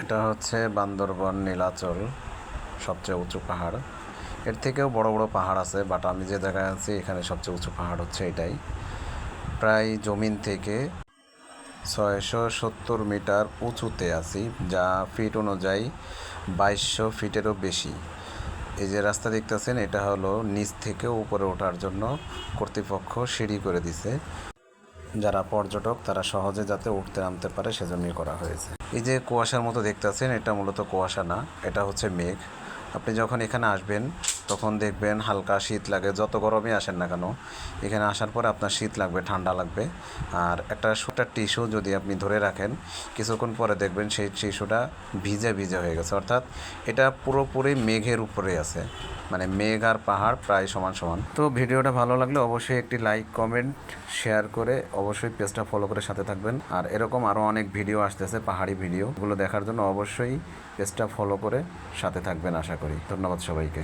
এটা হচ্ছে বান্দরবন নীলাচল, সবচেয়ে উঁচু পাহাড়। এর থেকেও বড় বড় পাহাড় আছে, বাট আমি যে জায়গায় আছি এখানে সবচেয়ে উঁচু পাহাড় হচ্ছে এটাই। প্রায় জমিন থেকে 670 মিটার উঁচুতে আছি, যা ফিট অনুযায়ী 2200 ফিটেরও বেশি। এই যে রাস্তা দেখতেছেন, এটা হলো নিচ থেকে উপরে ওঠার জন্য কর্তৃপক্ষ সিঁড়ি করে দিছে, যারা পর্যটক তারা সহজে যাতে উঠতে নামতে পারে সেজন্যই করা হয়েছে। এই যে কুয়াশার মতো দেখতেছেন, এটা মূলত কুয়াশা না, এটা হচ্ছে মেঘ। আপনি যখন এখানে আসবেন তখন দেখবেন হালকা শীত লাগে, যত গরমই আসেন না কেন এখানে আসার পরে আপনার শীত লাগবে, ঠান্ডা লাগবে। আর একটা টিস্যু যদি আপনি ধরে রাখেন, কিছুক্ষণ পরে দেখবেন সেই টিস্যুটা ভিজে ভিজে হয়ে গেছে, অর্থাৎ এটা পুরোপুরি মেঘের উপরে আছে, মানে মেঘ আর পাহাড় প্রায় সমান সমান। তো ভিডিওটা ভালো লাগলে অবশ্যই একটি লাইক, কমেন্ট, শেয়ার করে অবশ্যই পেজটা ফলো করে সাথে থাকবেন। আর এরকম আরও অনেক ভিডিও আসতেছে, পাহাড়ি ভিডিও, ওগুলো দেখার জন্য অবশ্যই পেজটা ফলো করে সাথে থাকবেন আশা করি। ধন্যবাদ সবাইকে।